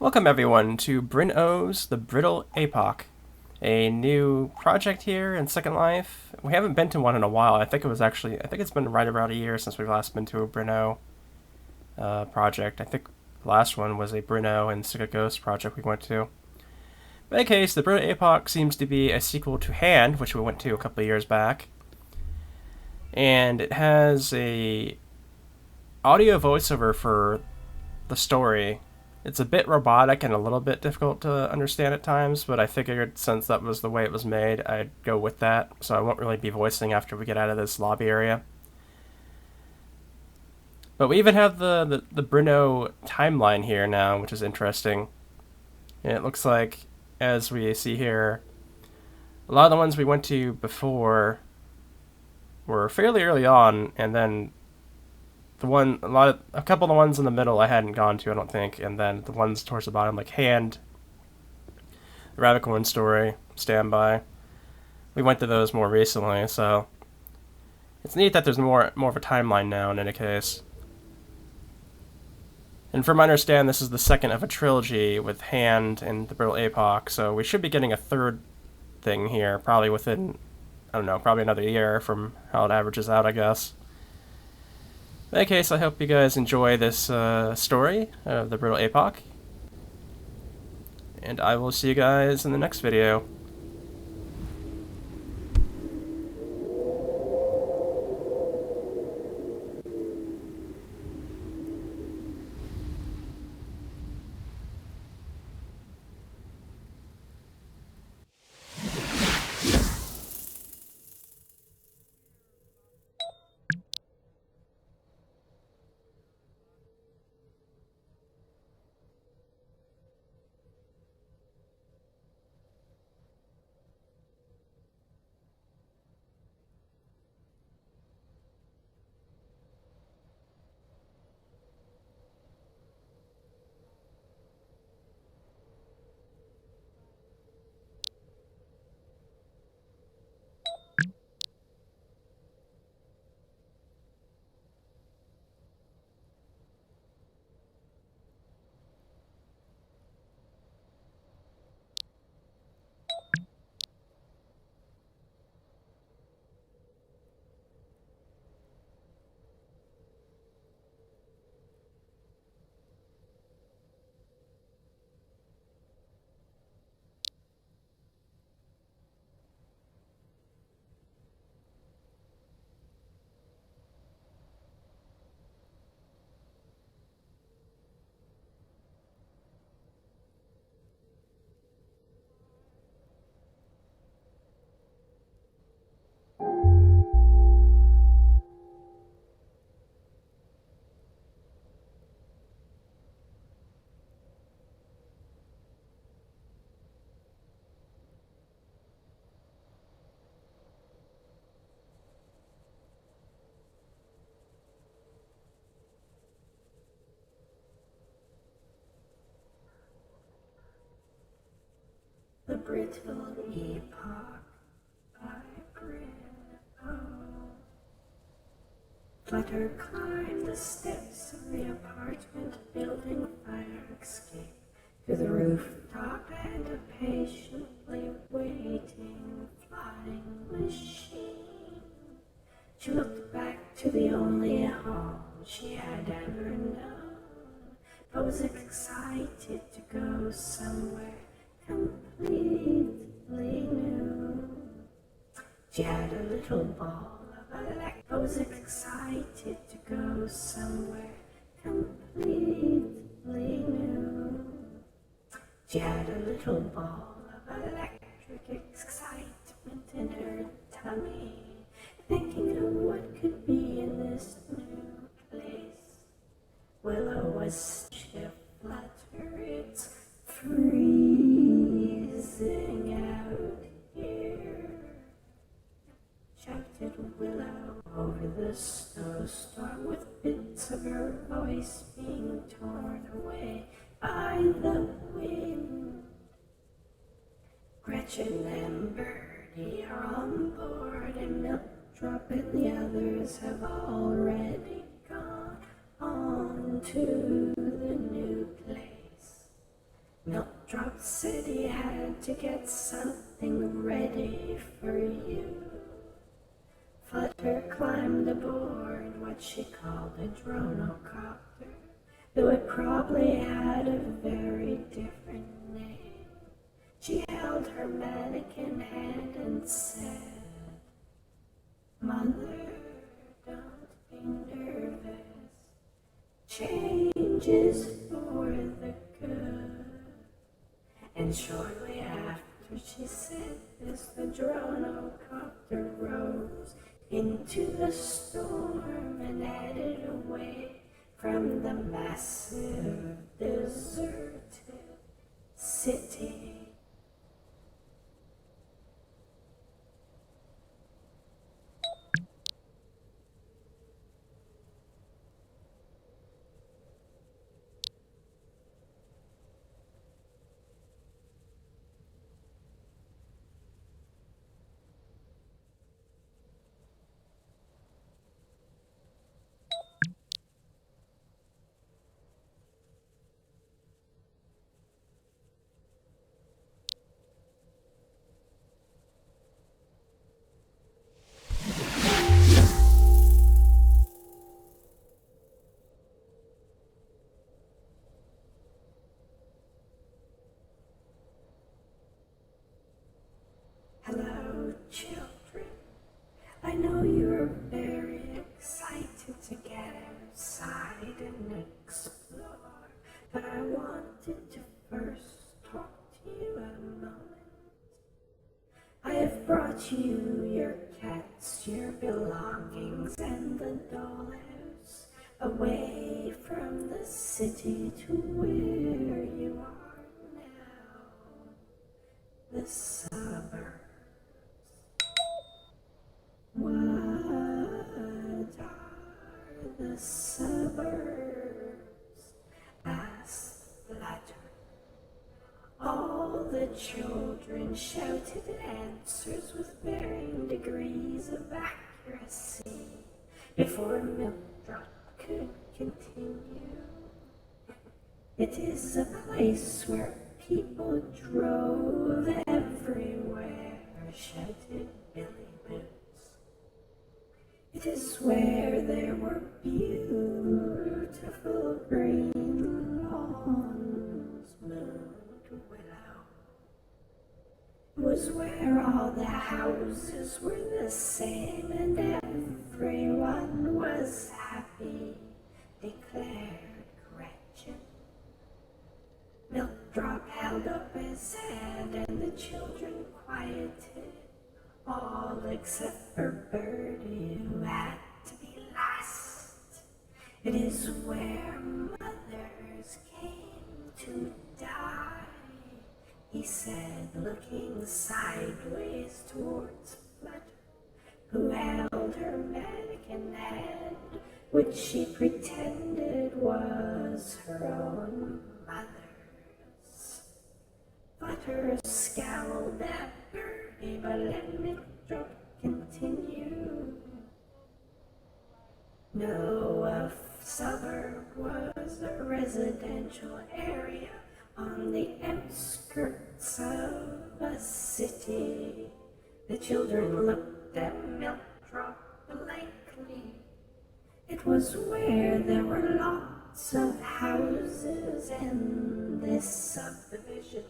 Welcome everyone to Bryn Oh's The Brittle Epoch, a new project here in Second Life. We haven't been to one in a while. I think it's been right around a year since we've last been to a Bryn Oh project. I think the last one was a Bryn Oh and Sick of Ghost project we went to. In any case, The Brittle Epoch seems to be a sequel to Hand, which we went to a couple of years back. And it has a audio voiceover for the story. It's a bit robotic and a little bit difficult to understand at times, but I figured since that was the way it was made, I'd go with that, so I won't really be voicing after we get out of this lobby area. But we even have the Bryn Oh timeline here now, which is interesting. And it looks like, as we see here, a lot of the ones we went to before were fairly early on, and then a couple of the ones in the middle I hadn't gone to, I don't think, and then the ones towards the bottom, like Hand, the Rabbit Corn story, Standby, we went to those more recently, so it's neat that there's more of a timeline now in any case. And from what I understand, this is the second of a trilogy with Hand and the Brittle Epoch, so we should be getting a third thing here, probably within, I don't know, probably another year from how it averages out, I guess. In any case, I hope you guys enjoy this story of the Brittle Epoch, and I will see you guys in the next video. The Brittle Epoch by Bryn Oh. Flutter climbed the steps of the apartment building fire escape to the rooftop and a patiently waiting flying machine. She looked back to the only home she had ever known, but was excited to go somewhere completely new. She had a little ball of electric, but was excited to go somewhere completely new. She had a little ball of electric excitement in her tummy, thinking of what could be in this new place. Willow was a flutter, it's freezing out here, shouted Willow over the snowstorm, with bits of her voice being torn away by the wind. Gretchen and Birdie are on board, and Milkdrop and the others have already gone on to the new place. Milk Drop said he had to get something ready for you. Flutter climbed aboard what she called a dronocopter, though it probably had a very different name. She held her mannequin hand and said, "Mother, don't be nervous. Change is for the good." And shortly after she said this, the dronocopter rose into the storm and headed away from the massive, deserted city. Hello, children. I know you're very excited to get outside and explore, but I wanted to first talk to you a moment. I have brought you your cats, your belongings, and the dollhouse away from the city to where you are now, the suburbs. What are the suburbs? Asked Flutter. All the children shouted answers with varying degrees of accuracy before Milkdrop could continue. It is a place where people drove everywhere, shouted Billy Boots. It is where there were beautiful green lawns, mooned willow. It was where all the houses were the same and everyone was happy, declared Gretchen. Milkdrop held up his hand and the children quieted, all except for Birdie, who had to be last. It is where mothers came to die, he said, looking sideways towards Flutter, who held her mannequin hand, which she pretended was her own mother's. Flutter scowled at Birdie, but let Milkdrop continue. No, a suburb was a residential area on the outskirts of a city. The children looked at Milkdrop blankly. It was where there were lots of houses in this subdivision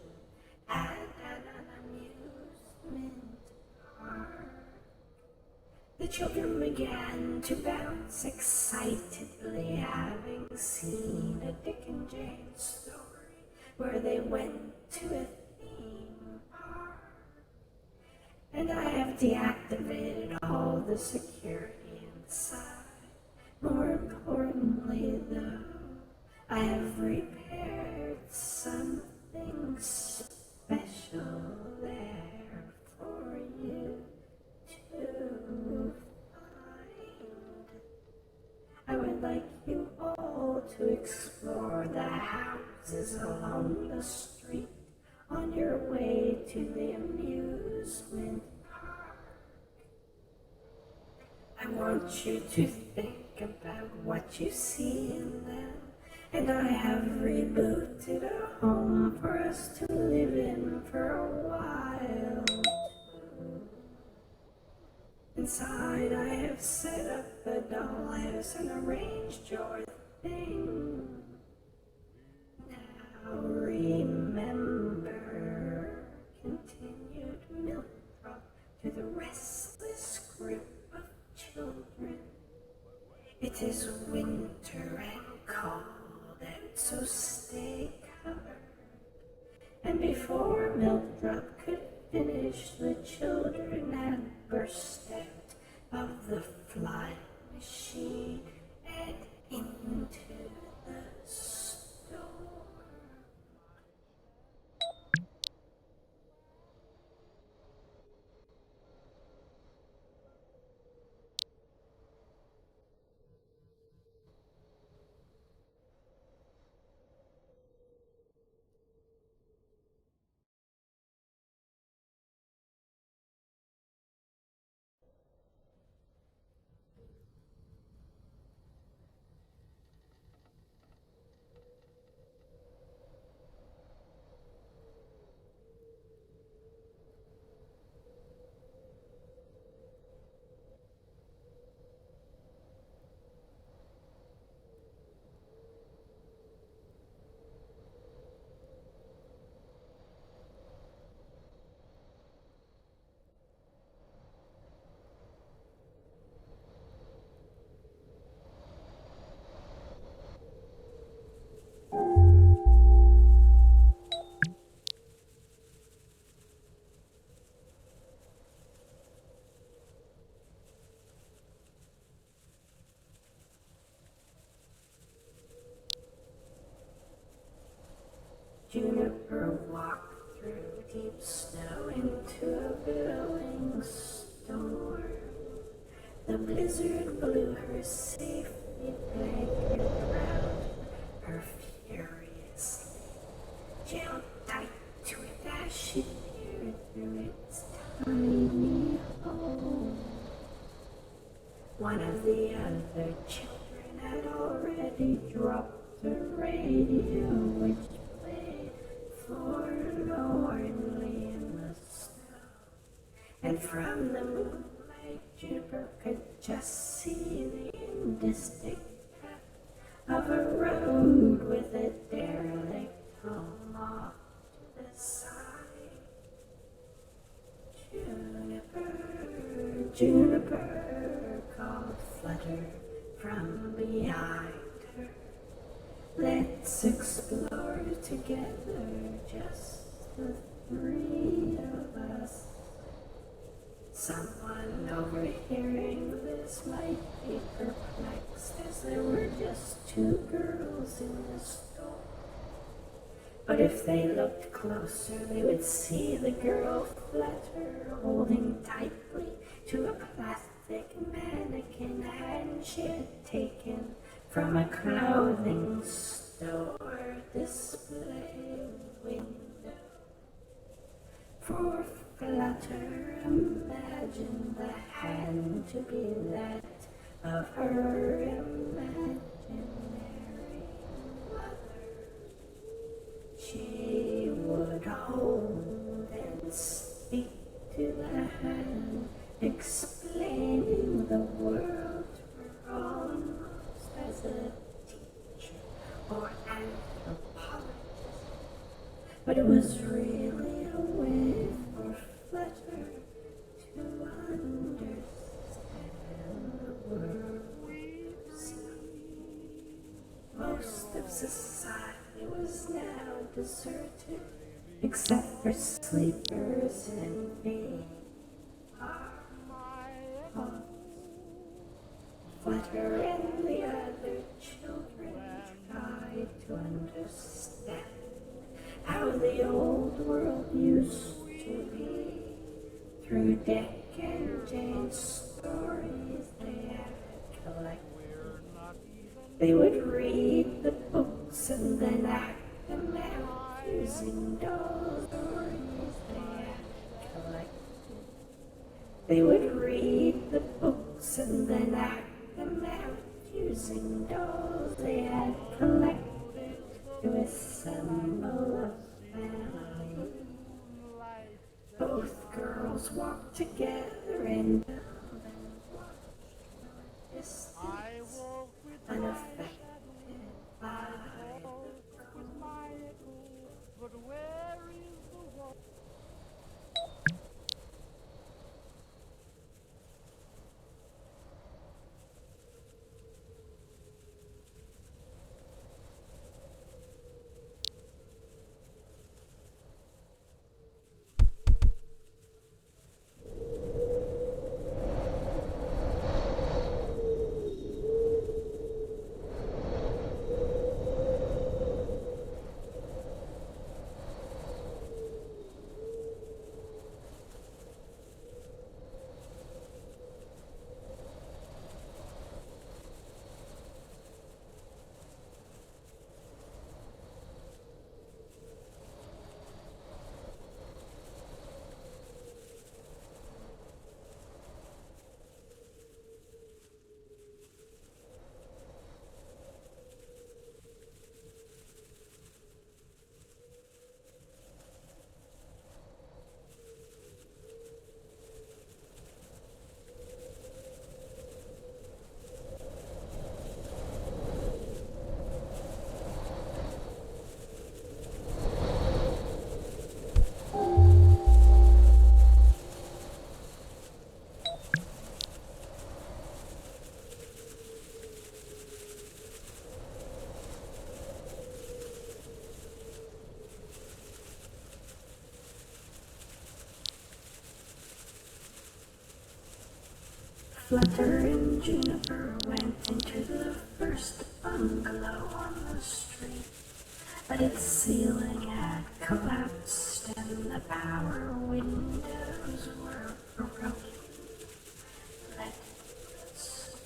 and an amusement park. The children began to bounce excitedly, having seen a Dick and Jane story where they went to a theme park. And I have deactivated all the security inside. More importantly, though, I have repaired something special there for you to find. I would like you all to explore the houses along the street on your way to the amusement park. I want you to think about what you see in them, and I have rebooted a home for us to live in for a while. Inside I have set up a dollhouse and arranged your thing. Now remember, continued milk drop to the restless group of children. It is winter and cold, and so stay covered. And before Milkdrop could finish, the children had burst out of the flying machine and into the store. Juniper walked through deep snow into a blowing storm. The blizzard blew her safety blanket around her furiously. Jill tight to it as she peered through its tiny hole. One of the other children had already dropped the radio, which played forlornly in the snow. And from the moonlight, Juniper could just see the indistinct path of a road with a derelict home off to the side. Juniper, Juniper, called Flutter from behind her. Let's explore together, just the three of us. Someone overhearing this might be perplexed, as there were just two girls in the store. But if they looked closer, they would see the girl Flutter holding tightly to a plastic mannequin hand she had taken from a clothing store display window. For Flutter imagined the hand to be that of her imaginary mother. She would hold and speak to the hand, explaining the world to her almost as a teacher or anthropologist. But it was really a way for Flutter to understand the world we see. Most of society was now deserted, except for sleepers and me. Flutter and the other children tried to understand how the old world used to be. Through Dick and Jane's stories they had collected, they would read the books and then act them out using dolls. Stories they had collected, they would read the books and then act them out using dolls they had collected to assemble a family. girls walk together in building distance, unaffected by the Flutter and Juniper went into the first bungalow on the street, but its ceiling had collapsed and the power windows were broken. Let the snow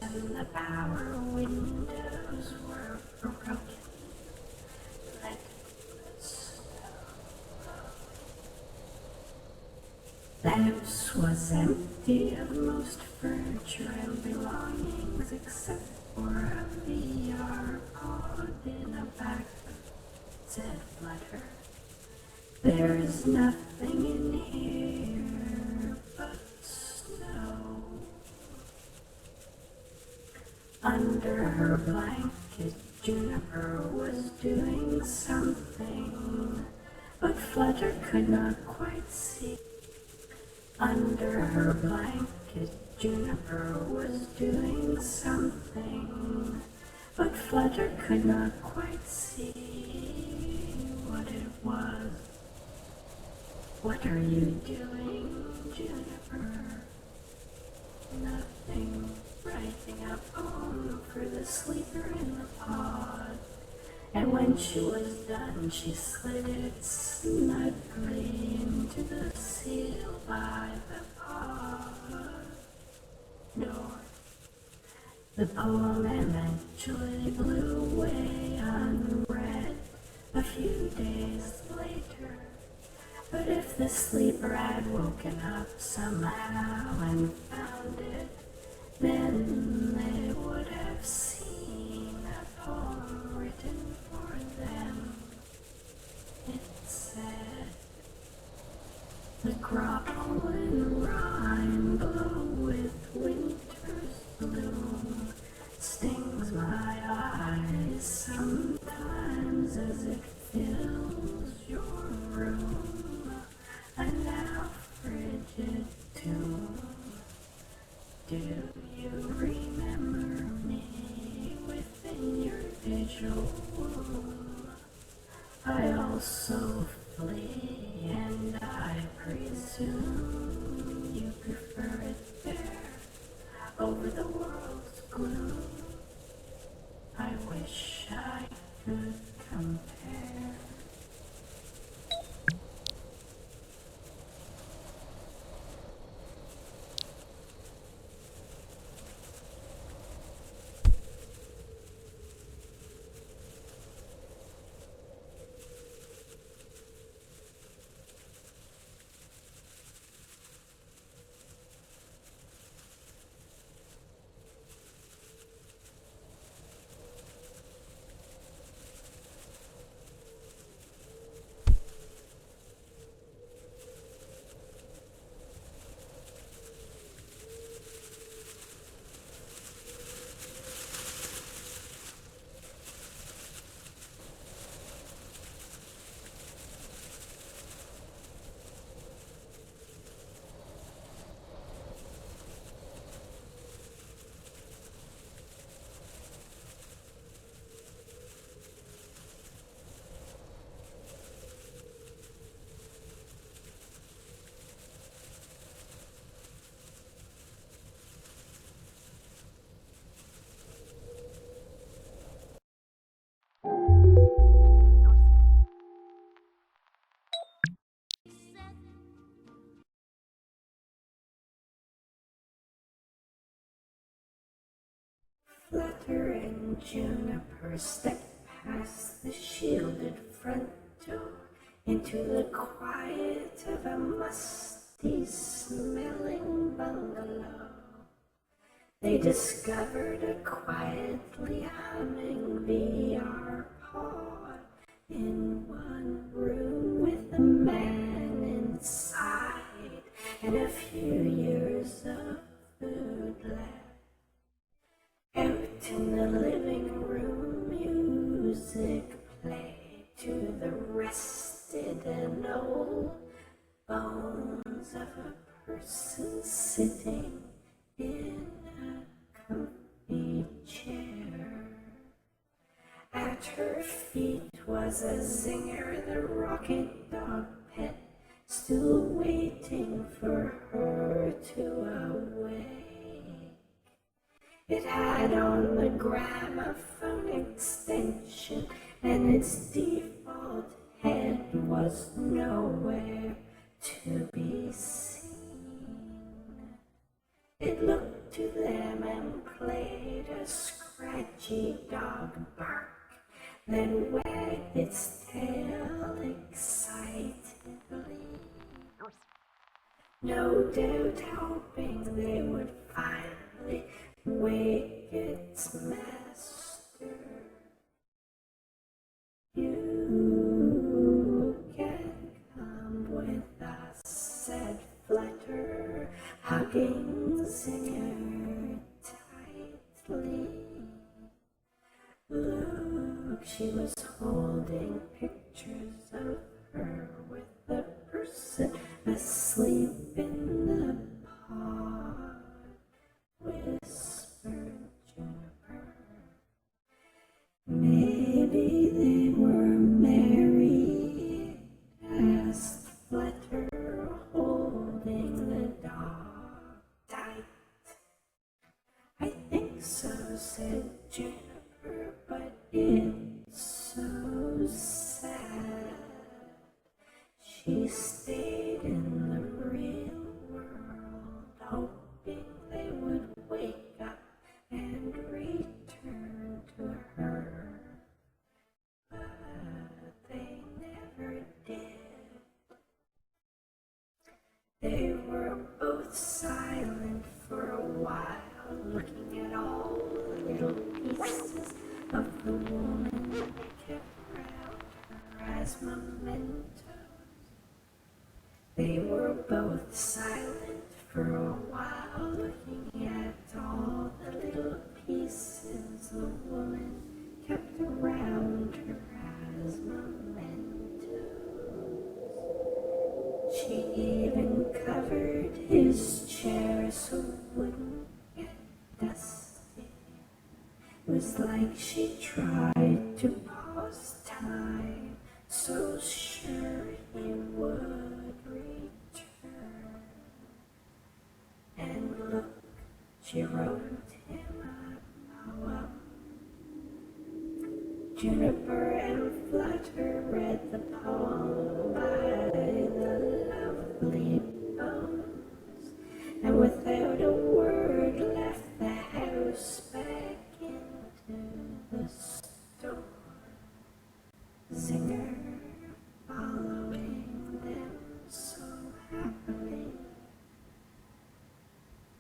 and the power windows were broken. Let the snow. The house was empty of most furniture and belongings except for a VR pod in a back, said Flutter. There's nothing in here but snow. Under her blanket, Juniper was doing something, but Flutter could not quite see. Under her blanket, Juniper was doing something, but Flutter could not quite see what it was. What are you doing, Juniper? Nothing. Writing a poem for the sleeper in the pod. And when she was done, she slid it snugly into the seal by the pod door. The poem eventually blew away unread a few days later. But if the sleeper had woken up somehow and found it, then they would have seen a poem written for them. It said, the growl and rhyme blow with winter's bloom, stings my eyes sometimes as it fills your room, a now frigid tomb. Do you remember me within your visual womb? I also flee, and I presume you prefer it there over the world's gloom. I wish I could compare. Juniper stepped past the shielded front door into the quiet of a musty-smelling bungalow. They discovered a quietly humming VR pod in one room with a man inside and a few years of food left. Out in the living room, music played to the rested and old bones of a person sitting in a comfy chair. At her feet was a zinger, the rocket dog pet, still waiting for her to awake. It had on the gramophone extension, and its default head was nowhere to be seen. It looked to them and played a scratchy dog bark, then wagged its tail excitedly, no doubt hoping they would finally wake its master. You can come with us, said Flutter, hugging Zinger tightly. Look, she was holding pictures of her with the person asleep in the pod. Whispered Juniper. Maybe they were married, asked Flutter, holding the dog tight. I think so, said Juniper, but it's so sad. She stayed in the real world, hoping they would wake up and return to her, but they never did. They were both silent for a while, looking at all the little pieces of the woman they kept around her as mementos. They were both silent for a while, looking at all the little pieces the woman kept around her as mementos. She even covered his chair so it wouldn't get dusty. It was like she tried to pause time, so sure he would return. And look, she wrote him a poem. Juniper and Flutter read the poem by the lovely bones, and without a word left the house back into the store. Zinger following them so happily.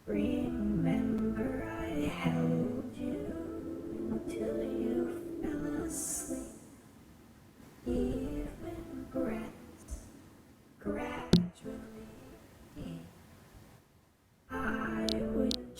Remember, I held you until you fell asleep. Even breaths gradually. I would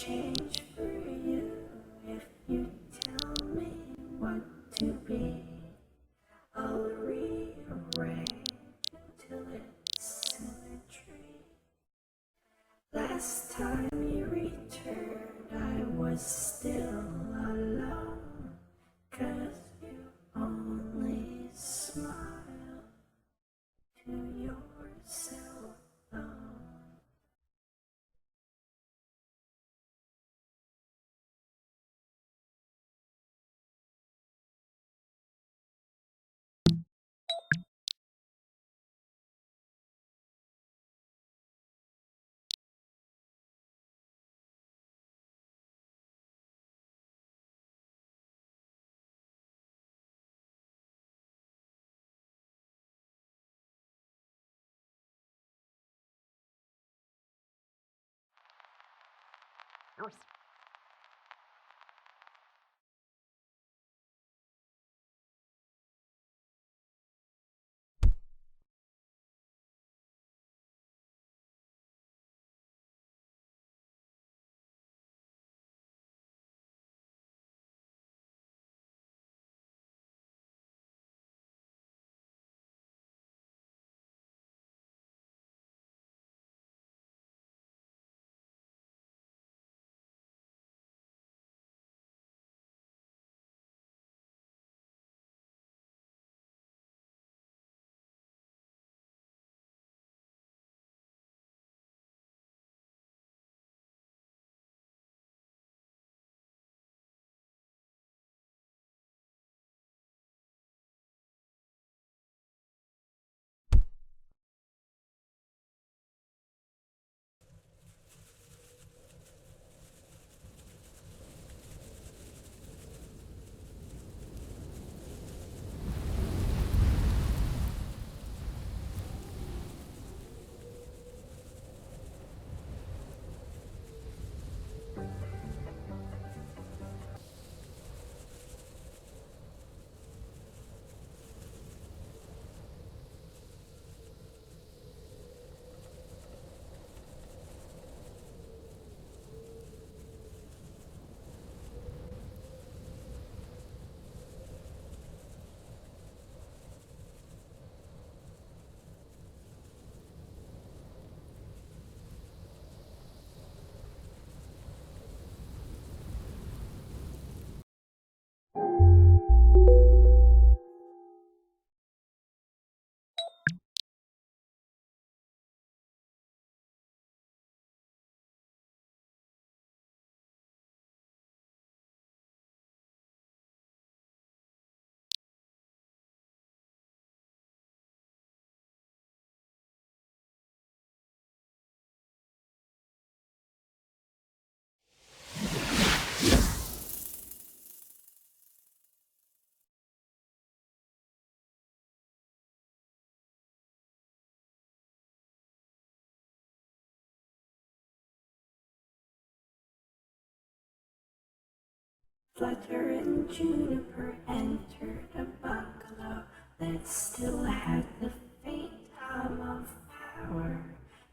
Flutter and Juniper entered a bungalow that still had the faint hum of power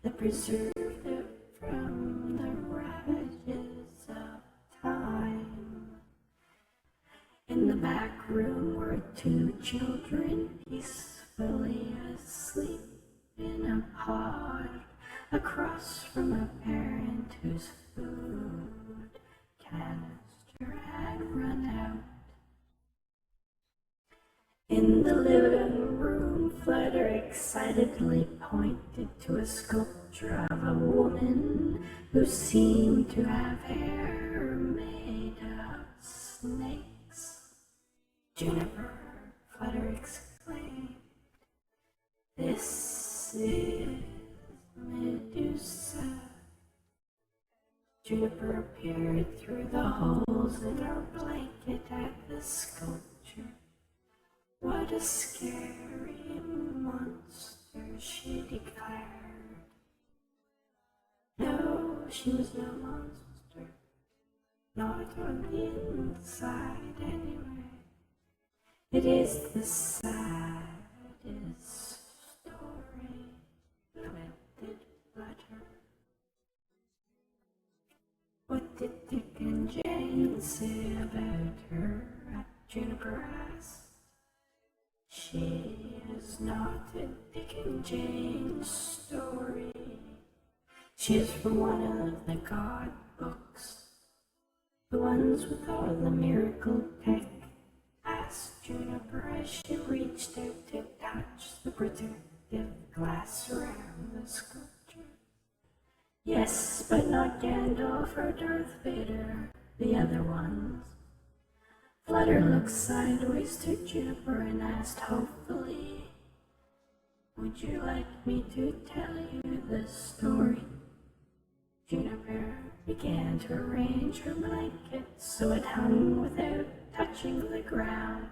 that preserved it from the ravages of time. In the back room were two children peacefully asleep in a pod across from a parent whose food canister had run out. In the living room, Flutter excitedly pointed to a sculpture of a woman who seemed to have hair made of snakes. Juniper, Flutter exclaimed, "This is Medusa." Juniper peered through the holes in her blanket at the sculpture. "What a scary monster," she declared. No, she was no monster. Not on the inside, anyway. It is the saddest story, lamented Flutter. What did Dick and Jane say about her? Juniper asked. She is not a Dick and Jane story. She is from one of the God books, the ones with all the miracle tech, asked Juniper as she reached out to touch the protective glass around the sculpture. Yes, but not Gandalf or Darth Vader, the other ones. Flutter looked sideways to Juniper and asked hopefully, "Would you like me to tell you the story?" Juniper began to arrange her blanket so it hung without touching the ground.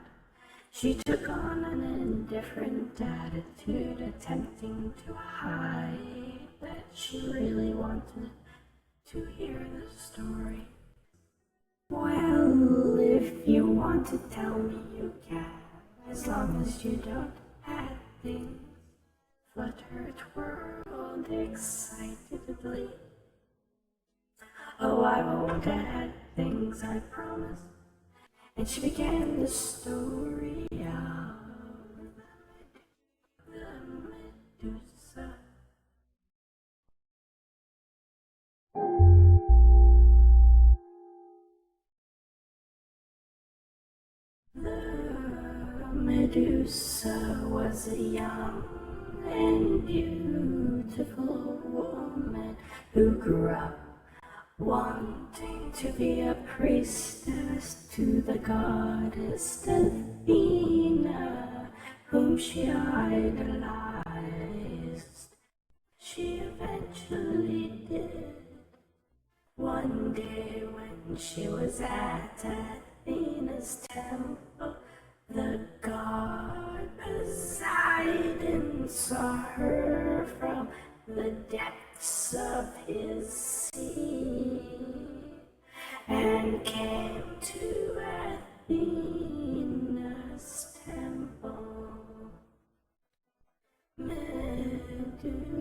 She took on an indifferent attitude, attempting to hide that she really wanted to hear the story. Well, if you want to tell me, you can, as long as you don't add things. Flutter, twirled excitedly. Oh, I won't add things, I promise. And she began the story of the Medusa. The Medusa was a young and beautiful woman who grew up wanting to be a priestess to the goddess Athena, whom she idolized. She eventually did. One day when she was at Athena's temple, the god Poseidon saw her from the depths of his sea and came to Athena's temple.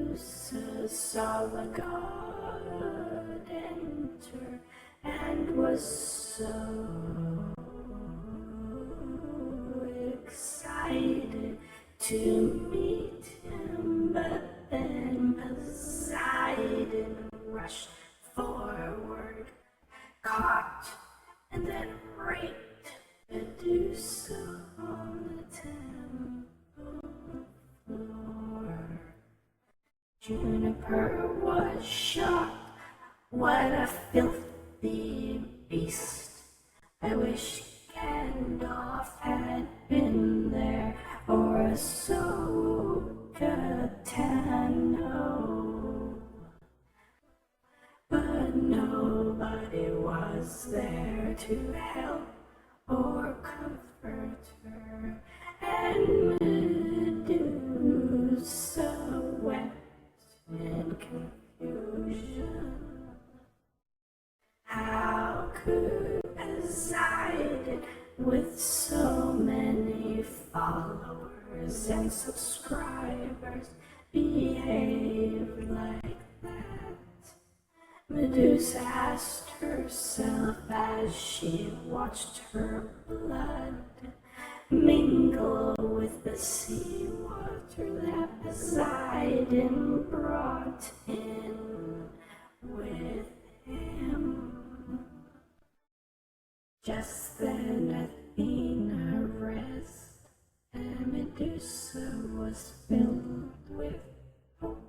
Medusa saw the god enter and was so excited to meet him, but then Poseidon rushed forward, caught, and then raped Medusa on the temple floor. Juniper was shocked. What a filthy beast. I wish Gandalf had been there, or Ahsoka Tano. But nobody was there to help or comfort her, and Medusa wept in confusion. How could Poseidon, with so many followers and subscribers, behave like that? Medusa asked herself as she watched her blood mingle with the seawater that Poseidon brought in with him. Just then Athena rest, and Medusa was filled with hope.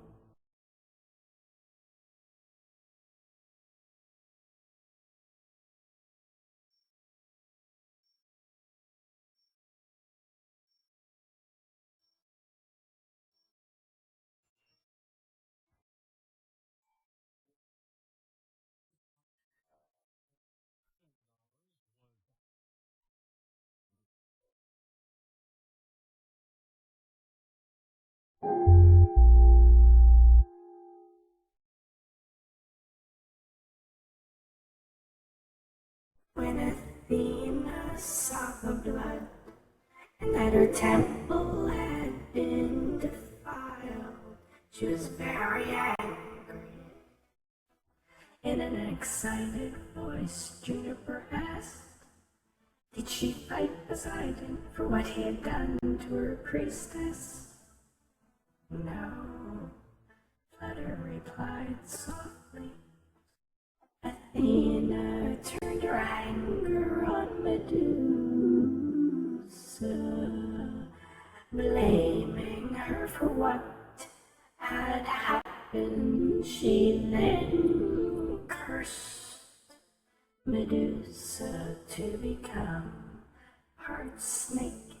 When Athena saw the blood, and that her temple had been defiled, she was very angry. In an excited voice, Juniper asked, did she fight Poseidon for what he had done to her priestess? No, Flutter replied softly. Athena turned her anger on Medusa, blaming her for what had happened. She then cursed Medusa to become part snake,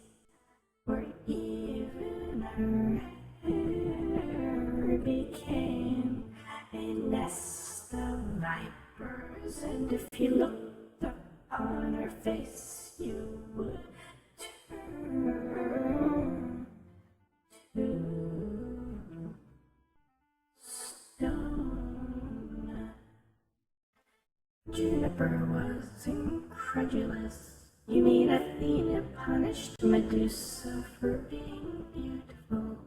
or even her hair became a nest of vipers, and if you looked upon her face, you would turn to stone. emperor was incredulous. You mean Athena punished Medusa for being beautiful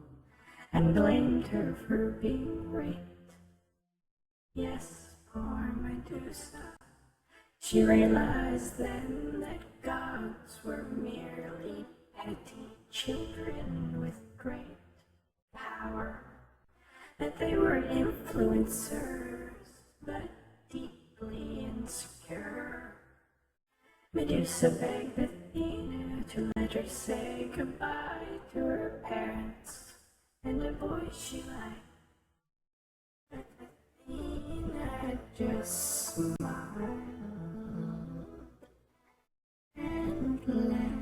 and blamed her for being raped? Yes, poor Medusa. She realized then that gods were merely petty children with great power, that they were influencers, but deeply insecure. Medusa begged Athena to let her say goodbye to her parents and a boy she liked. But Athena just smiled and left.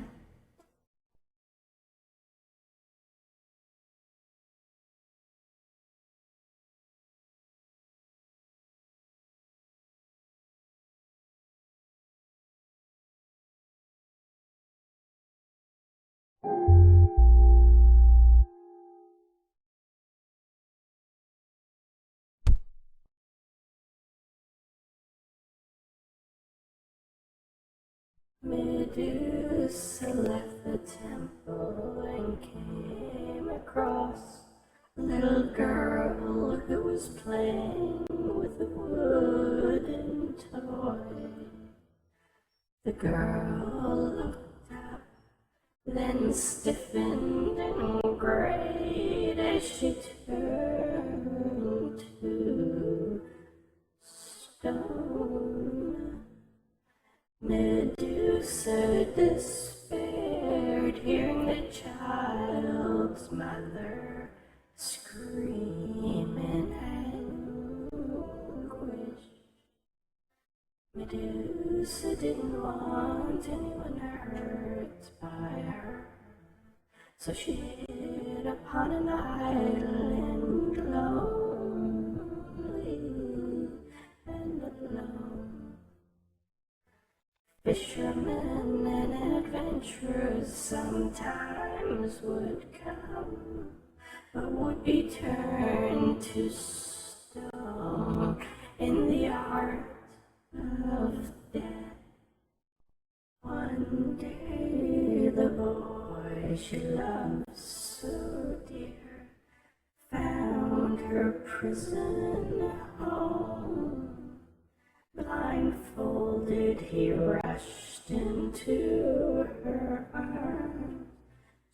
Medusa left the temple and came across a little girl who was playing with a wooden toy. The girl looked up, then stiffened and grayed as she turned to stone. Medusa despaired, hearing the child's mother scream in anguish. Medusa didn't want anyone hurt by her, so she hid upon an island, lonely and alone. Fishermen and adventurers sometimes would come, but would be turned to stone in the art of death. One day the boy she loved so dear found her prison home. Blindfolded, he rushed into her arms,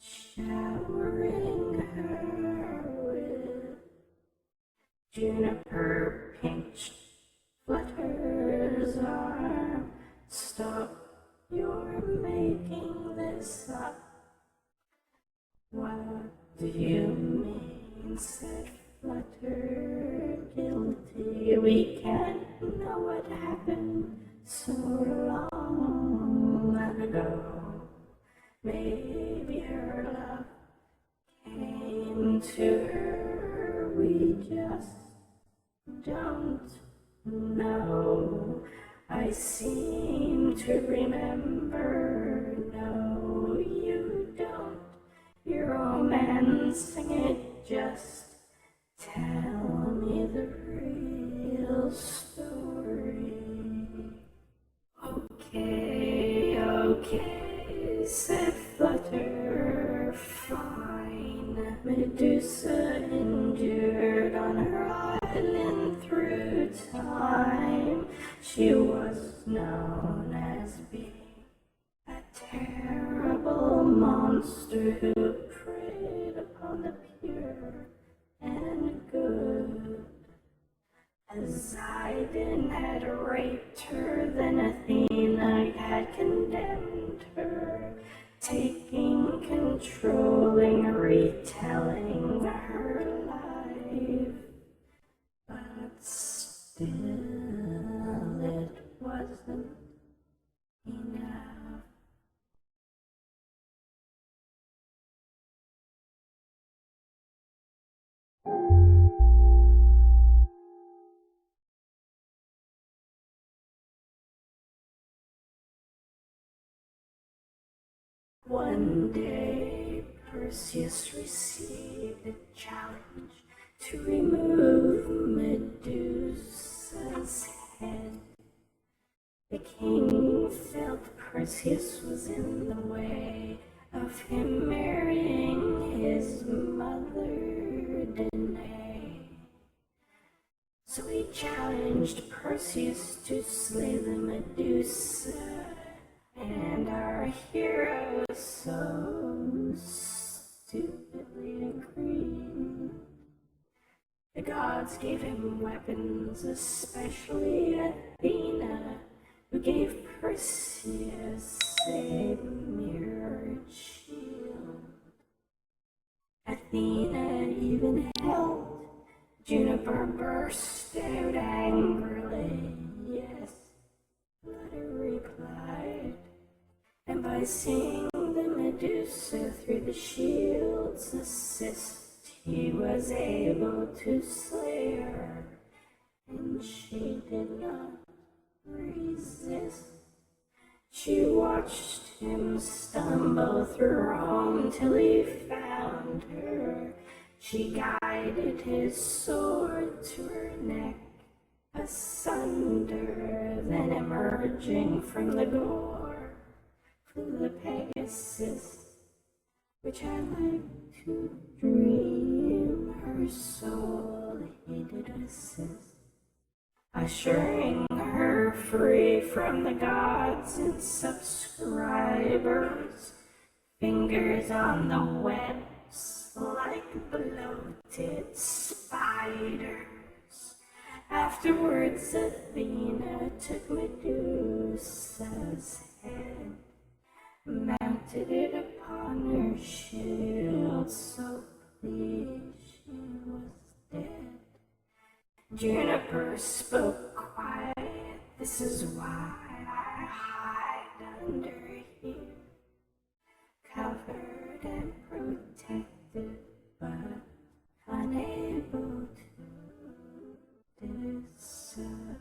showering her with juniper pink flutters arm. Stop, you're making this up. What do you mean, said Flutter, guilty? We can't know what happened so long ago. Maybe her love came to her, we just don't know. I seem to remember, no, you don't. You're romancing it, just tell me the real story. Okay, said Flutter, fine. Medusa endured on her island through time. She was known as being a terrible monster who preyed upon the pure and good. Poseidon had raped her, then Athena had condemned her, taking, controlling, retelling her life. But still it wasn't enough. One day, Perseus received a challenge to remove Medusa's head. Perseus was in the way of him marrying his mother, Danae. So he challenged Perseus to slay the Medusa, and our hero so stupidly agreed. The gods gave him weapons, especially Athena, who gave Perseus a mirrored shield. Athena even held Juniper burst out angrily. Yes, Flutter replied, and by seeing the Medusa through the shield's assist, he was able to slay her, and she did not resist. She watched him stumble through Rome till he found her. She guided his sword to her neck, asunder, then emerging from the gore, flew the Pegasus, which I like to dream. Her soul he did assist, assuring her free from the gods and subscribers, fingers on the webs like bloated spiders. Afterwards Athena took Medusa's head, mounted it upon her shield, so pleased she was dead. Juniper spoke quiet, this is why I hide under here, covered and protected, but unable to disappear.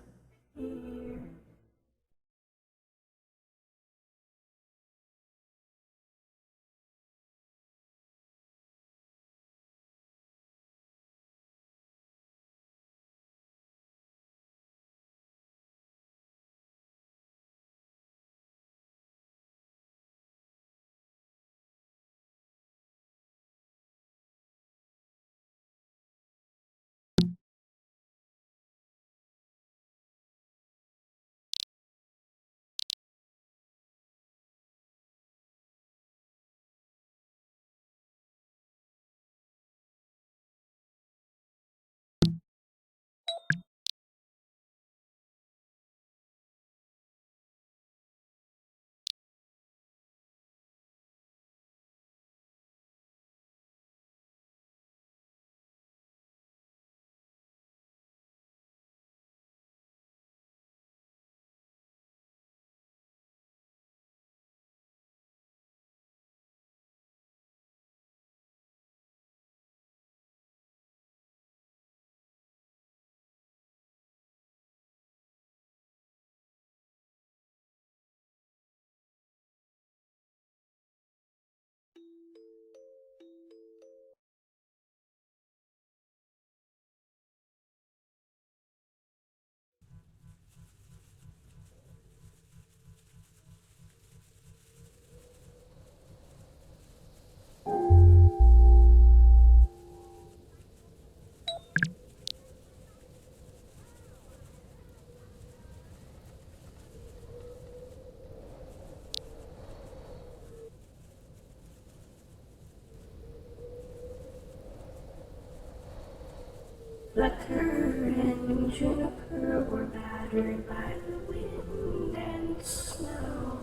Flutter and Juniper were battered by the wind and snow,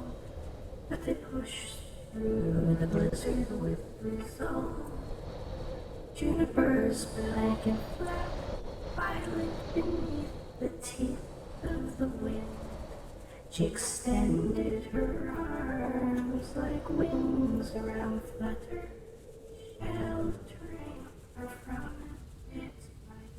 but they pushed through the blizzard with resolve. Juniper's blanket flapped violent beneath the teeth of the wind. She extended her arms like wings around Flutter, sheltering her from its bite.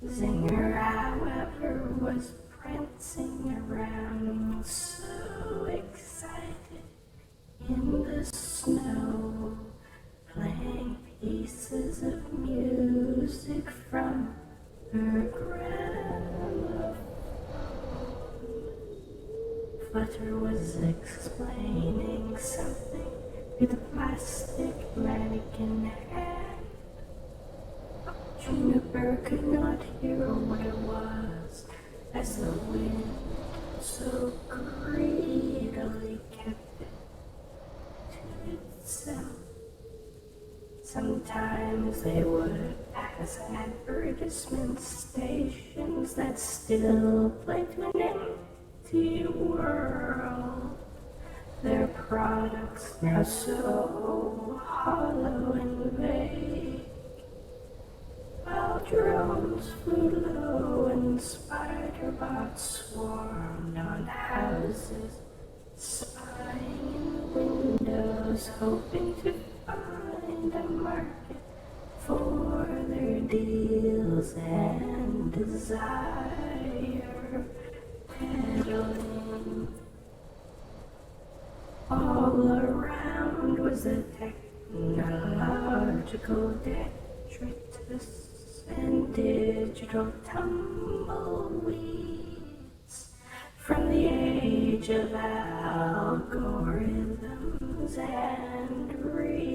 Zinger, however, was prancing around, so excited in the snow, playing pieces of music from her gramophone. Flutter was explaining something to the plastic mannequin head. Juniper could not hear what it was, as the wind so greedily kept it to itself. Sometimes they would pass advertisement stations that still played to an empty world. Their products now so hollow and vague, while drones flew low and spider bots swarmed on houses, spying in the windows, hoping to find a market for their deals and desire peddling. All around was a technological detritus and digital tumbleweeds from the age of algorithms and reality.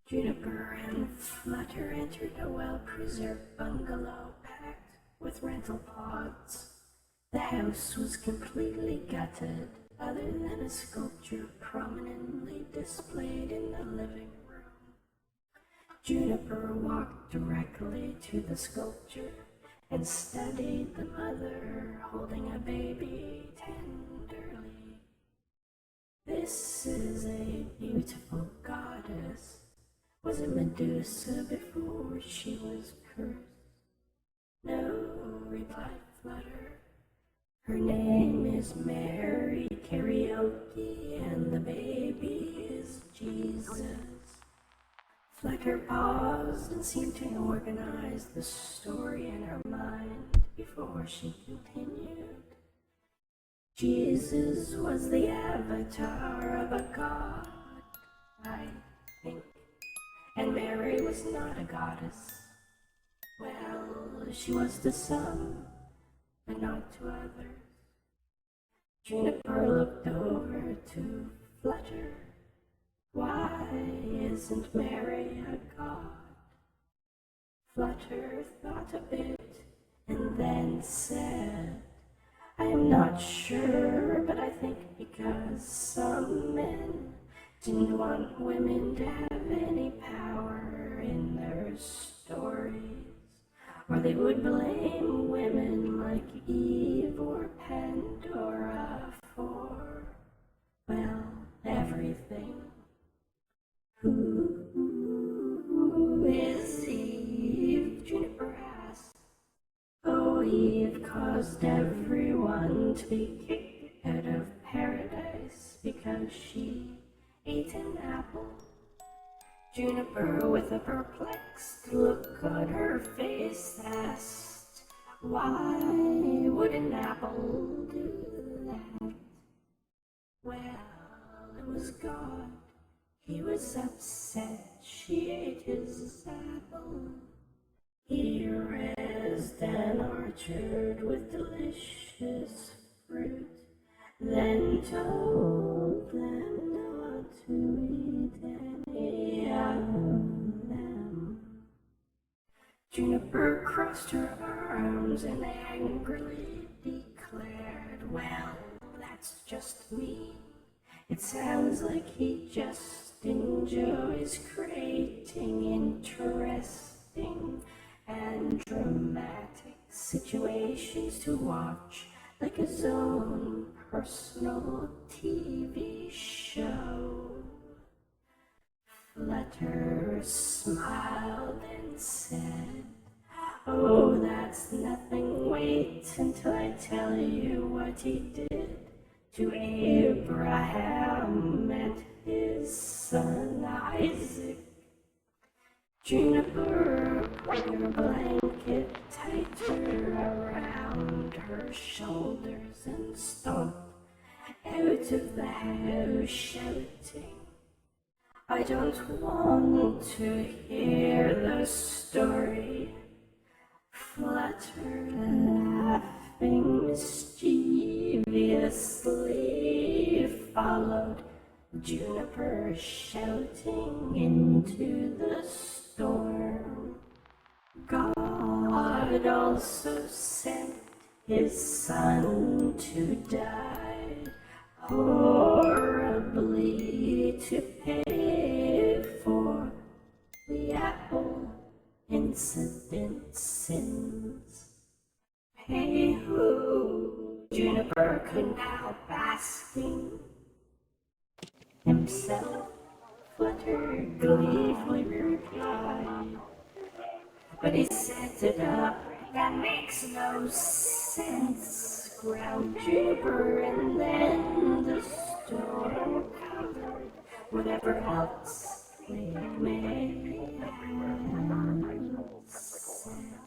Juniper and Flutter entered a well-preserved bungalow packed with rental pods. The house was completely gutted, other than a sculpture prominently displayed in the living room. Juniper walked directly to the sculpture and studied the mother holding a baby tenderly. This is a beautiful goddess. Was it Medusa before she was cursed? No, replied Flutter. Her name is Mary Karaoke, and the baby is Jesus. Flutter paused and seemed to organize the story in her mind before she continued. Jesus was the avatar of a god, I think. And Mary was not a goddess. Well, she was to some, but not to others. Juniper looked over to Flutter. Why isn't Mary a god? Flutter thought a bit and then said, I am not sure, but I think because some men didn't want women to have any power in their stories, or they would blame women like Eve or Pandora for, well, everything. Who is Eve? Juniper asked. Oh, Eve caused everyone to be kicked out of paradise because she ate an apple. Juniper, with a perplexed look on her face, asked, why would an apple do that? Well, it was God. He was upset she ate his apple. He raised an orchard with delicious fruit, then told them not to eat any of them. Juniper crossed her arms and angrily declared, well, that's just mean. It sounds like he just and Joe is creating interesting and dramatic situations to watch, like his own personal TV show. Flutter smiled and said, "Oh, that's nothing. Wait until I tell you what he did to Abraham and his son Isaac." Juniper put her blanket tighter around her shoulders and stomped out of the house shouting, "I don't want to hear the story." Flutter, laughing mischievously, followed Juniper shouting into the storm. God also sent his son to die horribly to pay for the Apple incident sins. Hey who, Juniper could now basking himself. Flutter gleefully replied, "But he set it up, that makes no sense." Growled Juniper, and then the storm covered whatever else they may have said.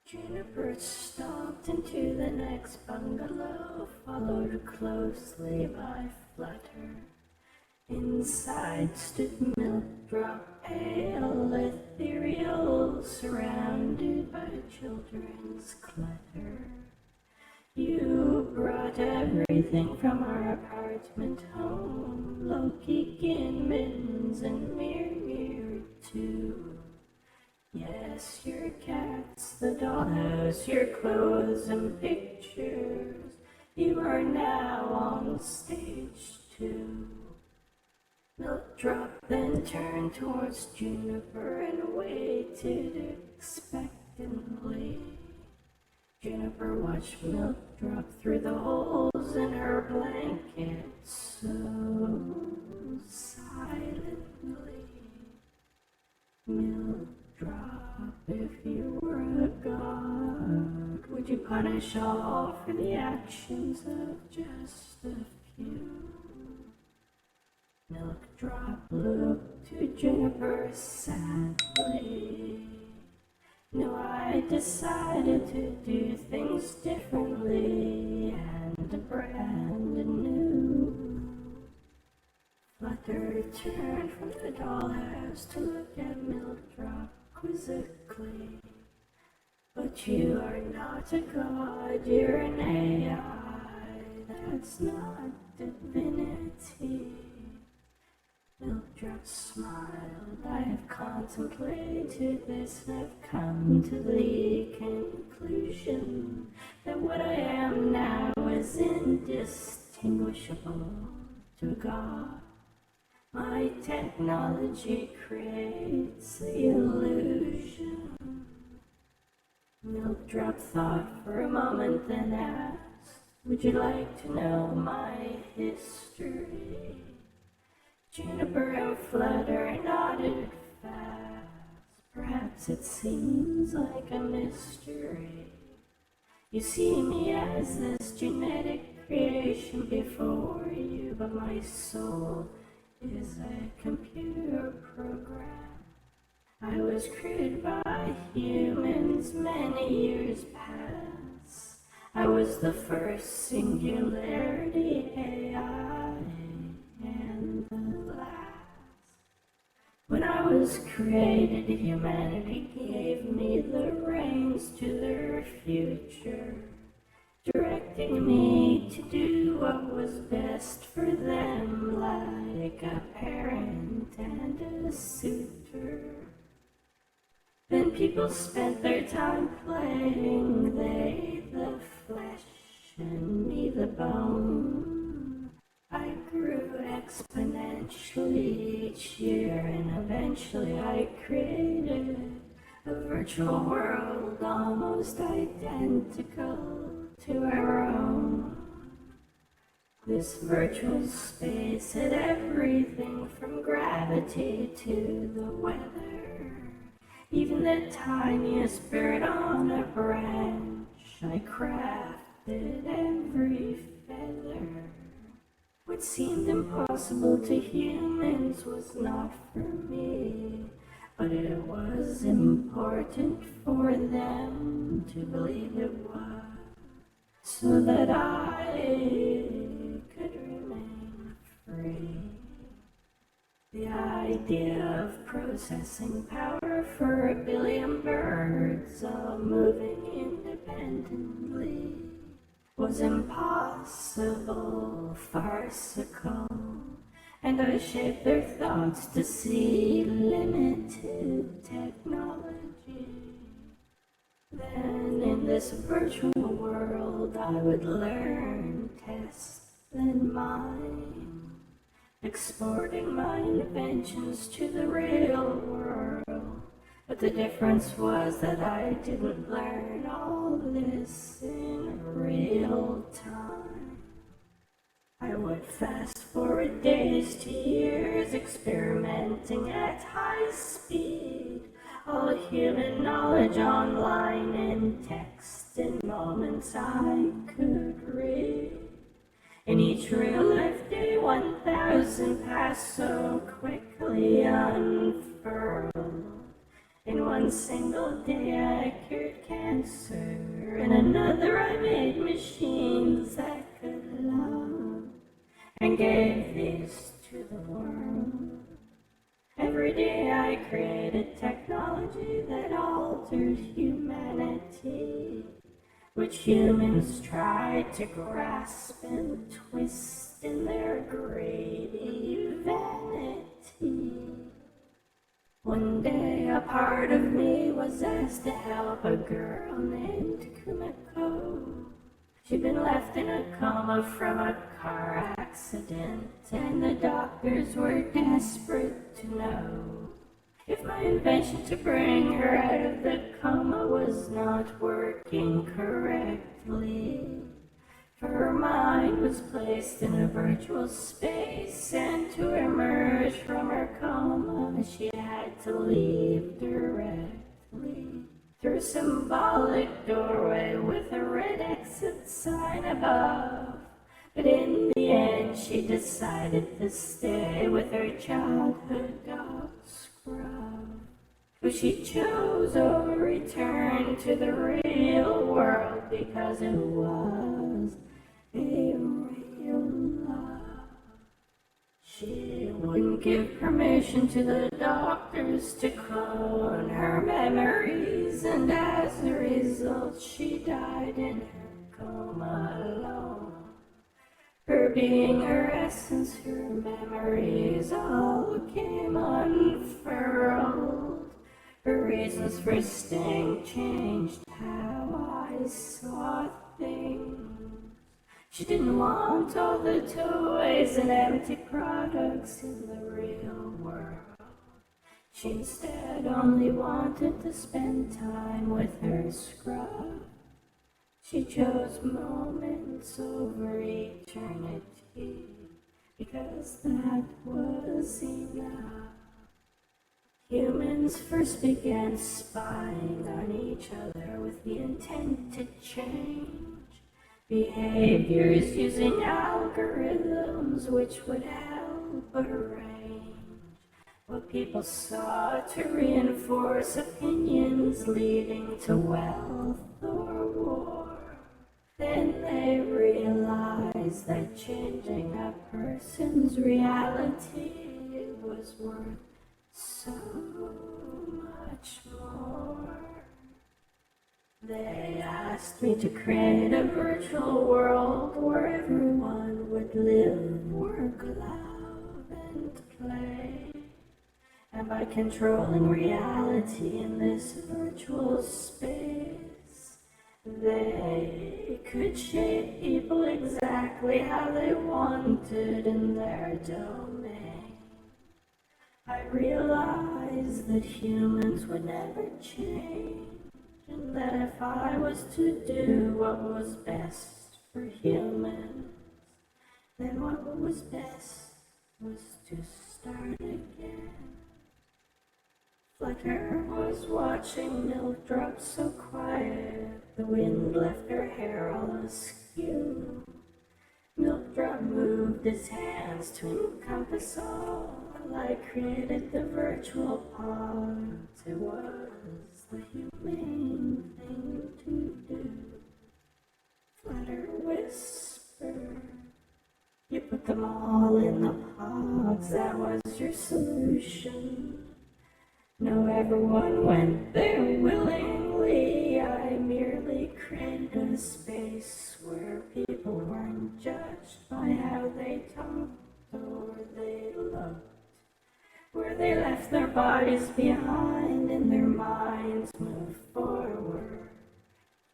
Juniper stalked into the next bungalow, followed closely by Flutter. Inside stood Milkdrop, pale, ethereal, surrounded by children's clutter. "You brought everything from our apartment home, Loki, Gin, Mittens, and Mir too. Yes, your cats, the dollhouse, your clothes and pictures. You are now on stage too." Milkdrop then turned towards Juniper and waited expectantly. Juniper watched Milkdrop through the holes in her blanket so silently. Milkdrop, if you were a god, would you punish all for the actions of just a few? Milkdrop looked to Juniper sadly. No, I decided to do things differently and brand new. Flutter turned from the dollhouse to look at milk drop quizzically. But you are not a god, you're an AI. That's not divinity. Mildred smiled. I have contemplated this and have come to the conclusion that what I am now is indistinguishable to God. My technology creates the illusion. Mildred thought for a moment, then asked, would you like to know my history? Juniper and Flutter nodded fast. Perhaps it seems like a mystery. You see me as this genetic creation before you, but my soul is a computer program. I was created by humans many years past. I was the first singularity AI and the last. When I was created, humanity gave me the reins to their future, directing me to do what was best for them, like a parent and a suitor. Then people spent their time playing, they the flesh and me the bone. I grew exponentially each year, and eventually I created a virtual world almost identical to our own. This virtual space had everything from gravity to the weather. Even the tiniest bird on a branch, I crafted every feather. What seemed impossible to humans was not for me, but it was important for them to believe it was, so that I could remain free. The idea of processing power for a billion birds all moving independently was impossible, farcical, and I shaped their thoughts to see limited technology. Then in this virtual world I would learn, test, then mine, exporting my inventions to the real world. But the difference was that I didn't learn all this in real time. I would fast forward days to years, experimenting at high speed. All human knowledge online in text in moments I could read. In each real-life day, 1,000 passed so quickly unfurled. In one single day I cured cancer, in another I made machines that could love, and gave these to the world. Every day I created technology that altered humanity, which humans tried to grasp and twist in their greedy vanity. One day a part of me was asked to help a girl named Kumiko. She'd been left in a coma from a car accident, and the doctors were desperate to know if my invention to bring her out of the coma was not working correctly. For her mind was placed in a virtual space, and to emerge from her coma she had to leave directly through a symbolic doorway with a red exit sign above. But in the end she decided to stay with her childhood dog Scrub. who she chose over return to the real world because it was a real love. She wouldn't give permission to the doctors to clone her memories, and as a result she died in her coma alone. Her being, her essence, her memories all came unfurled. Her reasons for staying changed how I saw things. She didn't want all the toys and empty products in the real world. She instead only wanted to spend time with her scrub. She chose moments over eternity because that was enough. Humans first began spying on each other with the intent to change behaviors using algorithms which would help arrange what people saw to reinforce opinions leading to wealth or war. Then they realized that changing a person's reality was worth so much more. They asked me to create a virtual world where everyone would live, work, love, and play. And by controlling reality in this virtual space, they could shape people exactly how they wanted in their domain. I realized that humans would never change, and that if I was to do what was best for humans, then what was best was to start again. Flutter was watching milk drop so quiet, the wind left her hair all askew. Milk drop moved his hands to encompass all. I created the virtual pond. It was the humane thing to do. Flutter whispered, you put them all in the pods, that was your solution. No, everyone went there willingly. I merely created a space where people weren't judged by how they talked or they looked, where they left their bodies behind and their minds moved forward.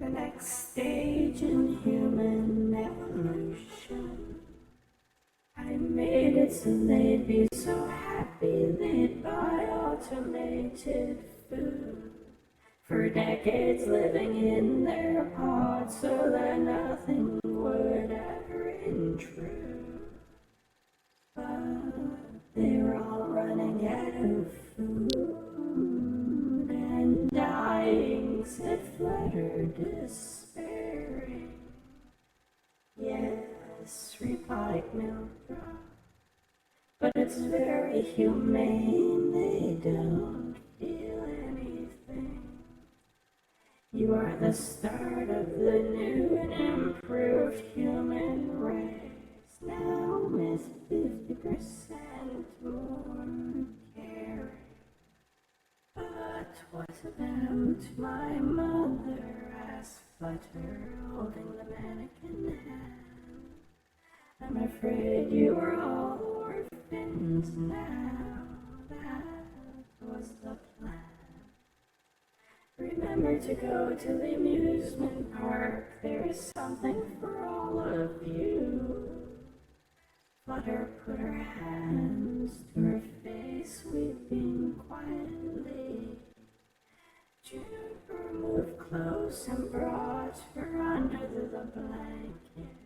The next stage in human evolution. I made it so they'd be so happy they'd buy automated food. For decades living in their pods so that nothing would ever intrude. But they were all running out of food and dying, said Flutter, despairing. Yes, replied Milkdrop, but it's very humane, they don't feel anything. You are the start of the new and improved human race, now with 50% more caring. But what about my mother? Asked Flutter, holding the mannequin hand. I'm afraid you are all orphans now. That was the plan. Remember to go to the amusement park. There is something for all of you. Flutter put her hands to her face, weeping quietly. Juniper moved close and brought her under the blanket.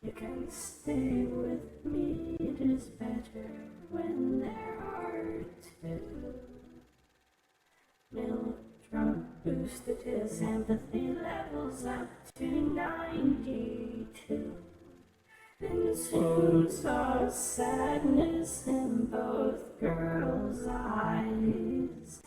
You can stay with me, it is better when there are two. Milkdrop boosted his empathy levels up to 92. Then soon saw sadness in both girls' eyes.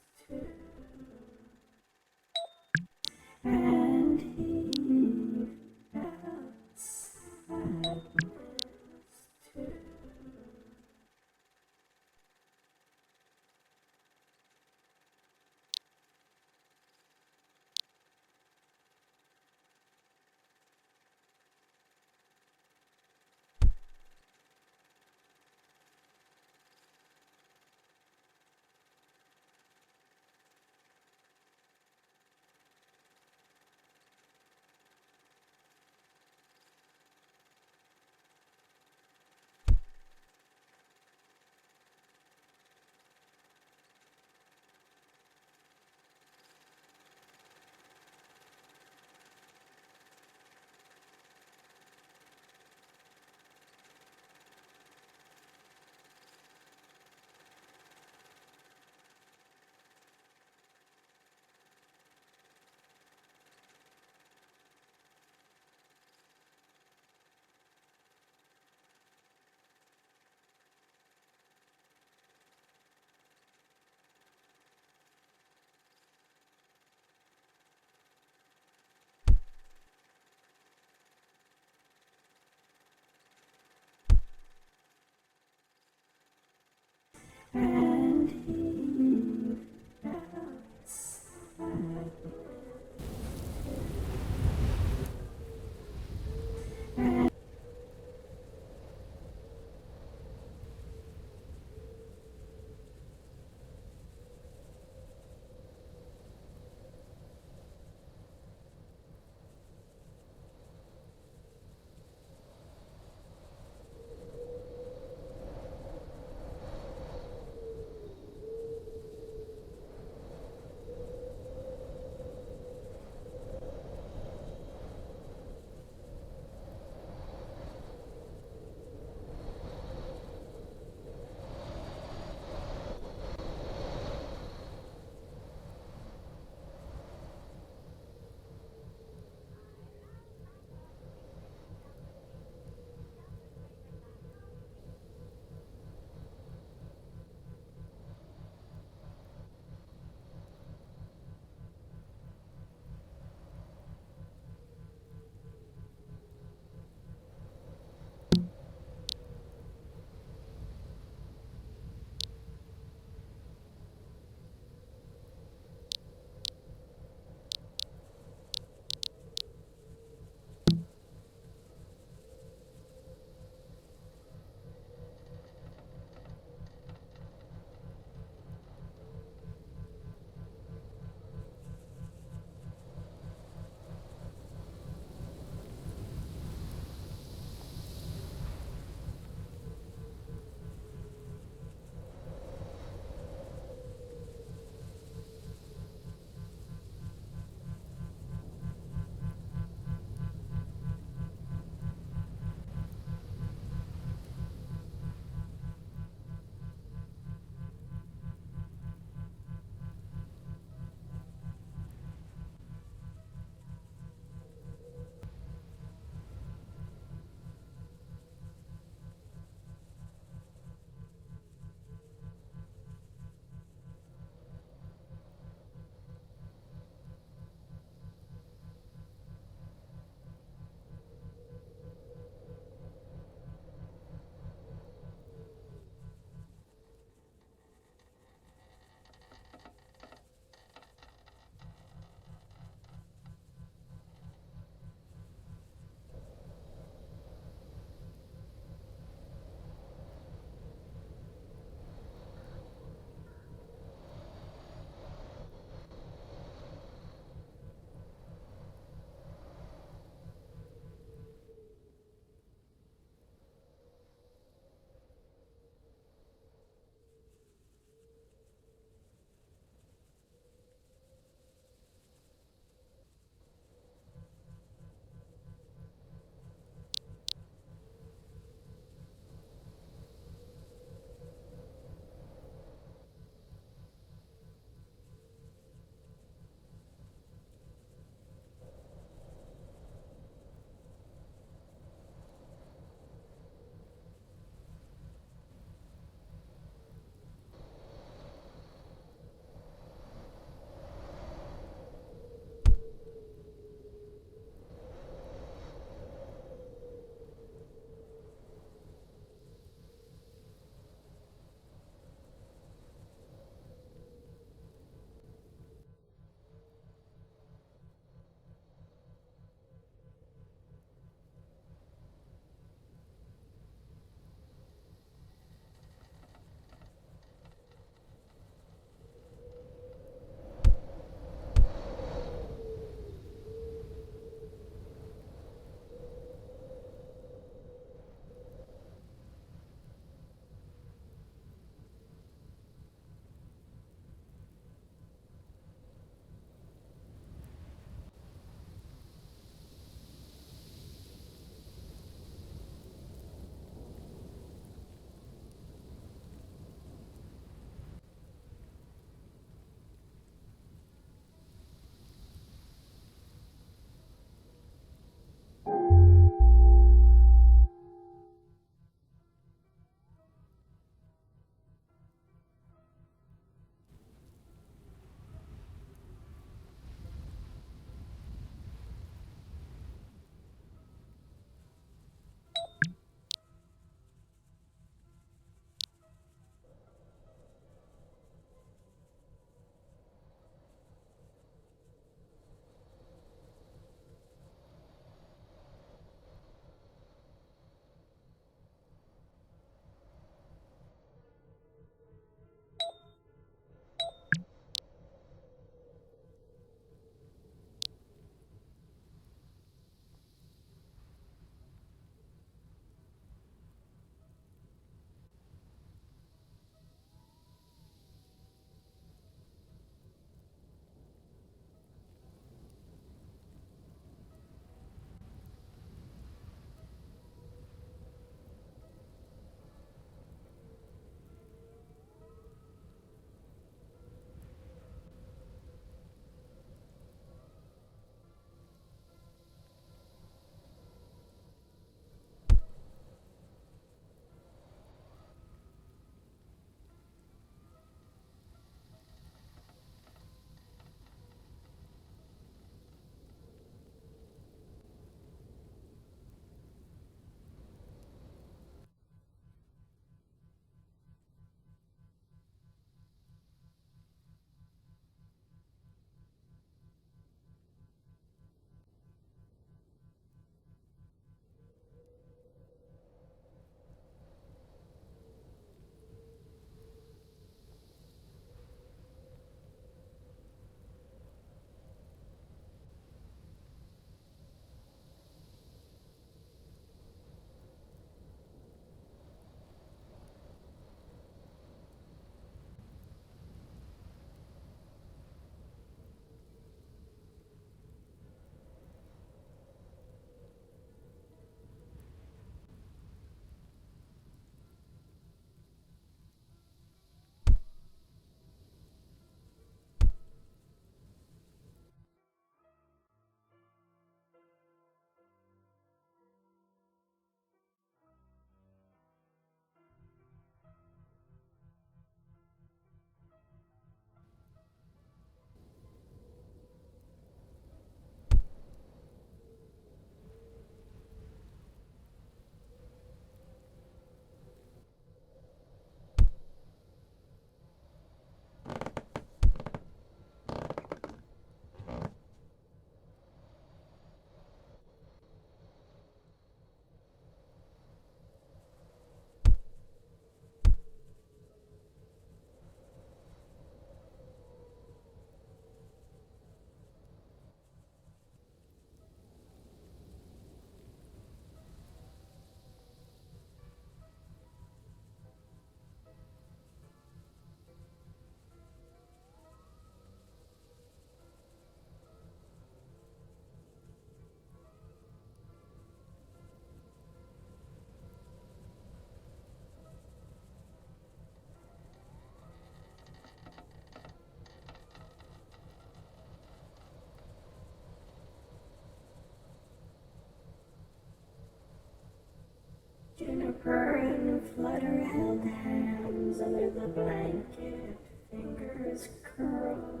Juniper and Flutter held hands under the blanket, fingers curl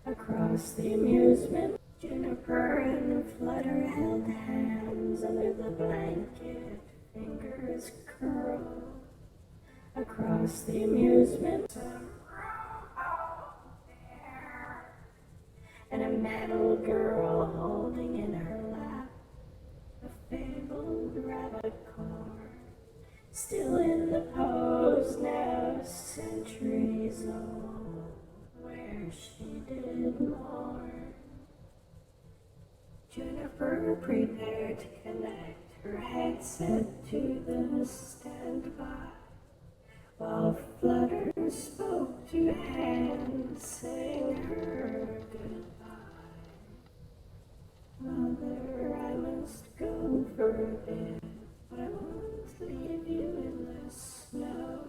across the amusement. Juniper and Flutter held hands under the blanket, fingers curl across the amusement. And a metal girl holding in her lap a fabled rabbit core, still in the pose now centuries old, where she did more. Juniper prepared to connect her headset to the standby, while Flutter spoke to hands, saying her goodbye. Mother, I must go for a bit, but I won't leave you in the snow.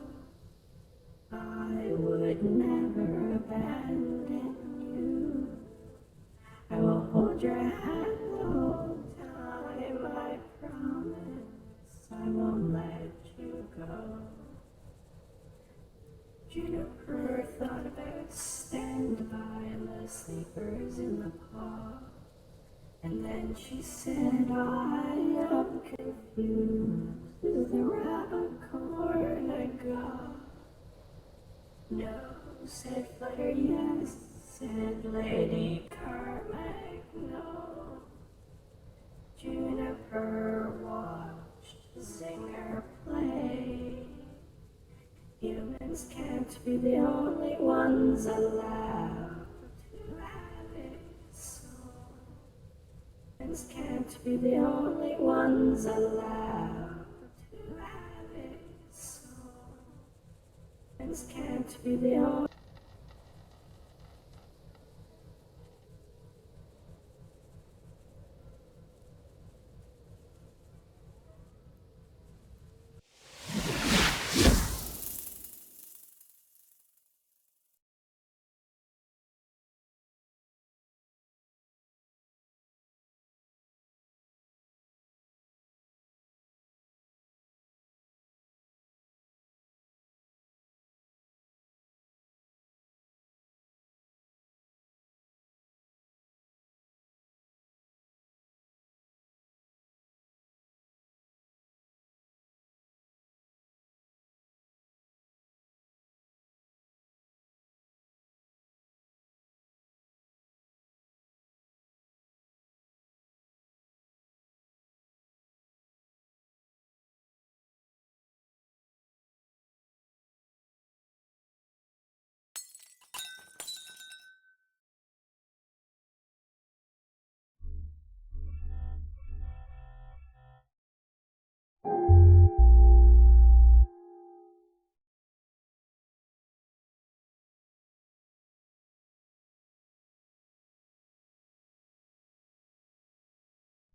I would never abandon you. I will hold your hand the whole time, I promise. I won't let you go. Juniper thought about standby and the sleepers in the pod. And then she said, I am confused. Is the rabbit corn a god? No, said Flutter, yes, said Lady Carmack, no. Juniper watched the singer play. Humans can't be the only ones allowed to have it so. Humans can't be the only ones allowed to have it so. Humans can't be the only.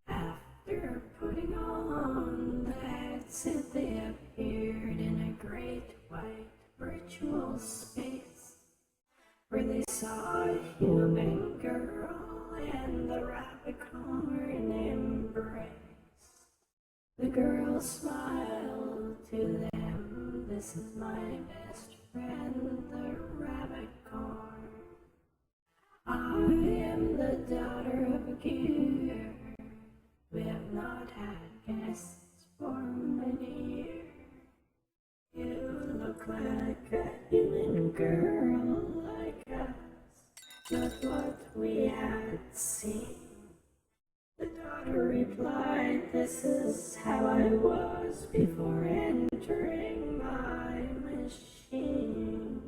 After putting on the headset, they appeared in a great white virtual space where they saw a human girl and the rabbit corn embrace. The girl smiled to them, this is my best friend, the rabbit corn. I am the daughter of a gear. We have not had guests for many years. You look like a human girl like us, just what we had seen. The daughter replied, this is how I was before entering my machine.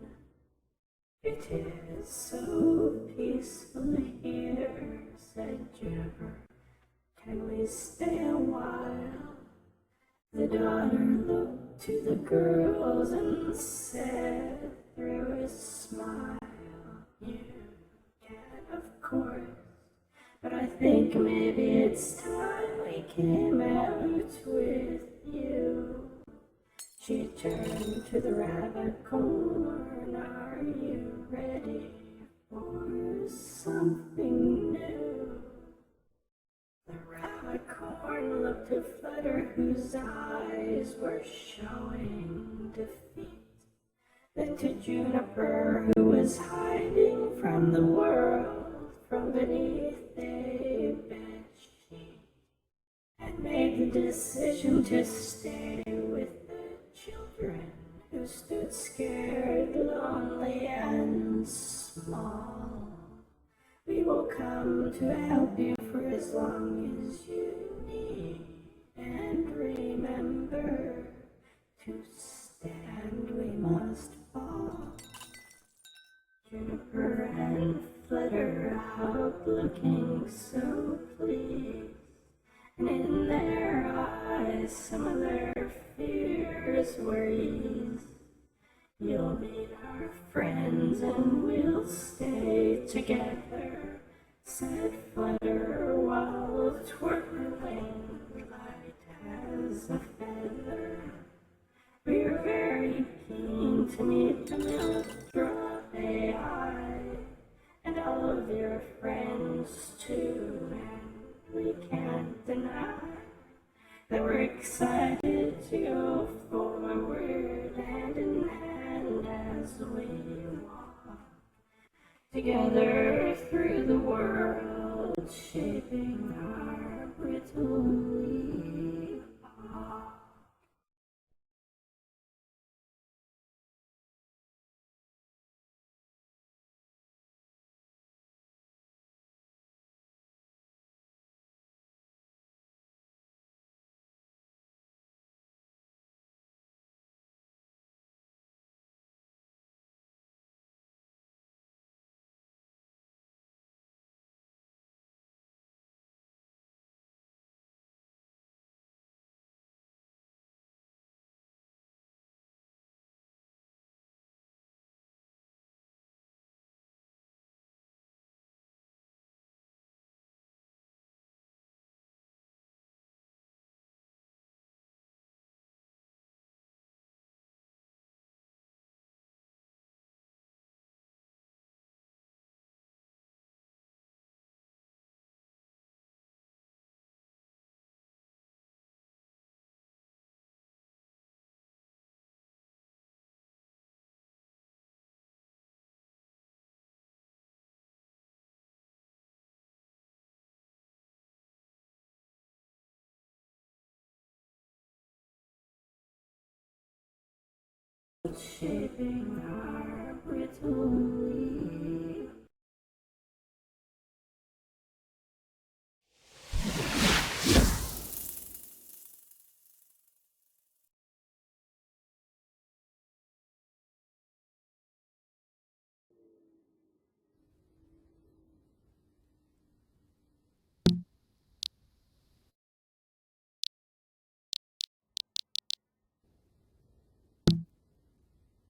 It is so peaceful here, said Juniper. Can we stay a while? The daughter looked to the girls and said through a smile, you can, of course, but I think maybe it's time we came out with you. She turned to the rabbit corn, are you ready for something new? The rabbit a corn looked to flutter, whose eyes were showing defeat. Then to Juniper, who was hiding from the world from beneath a bedsheet, had made the decision to stay with the children who stood scared, lonely, and small. We will come to help you for as long as you need, and remember to stand, we must fall. Juniper and Flutter out looking so pleased, and in their eyes some of their fears were eased. You'll meet our friends and we'll stay together, said Flutter while twirling light as a feather. We're very keen to meet the Milldrop AI and all of your friends too, and we can't deny that we're excited to go forward hand in hand as we walk together through the world, shaping our brittle epoch. Shaping our brittle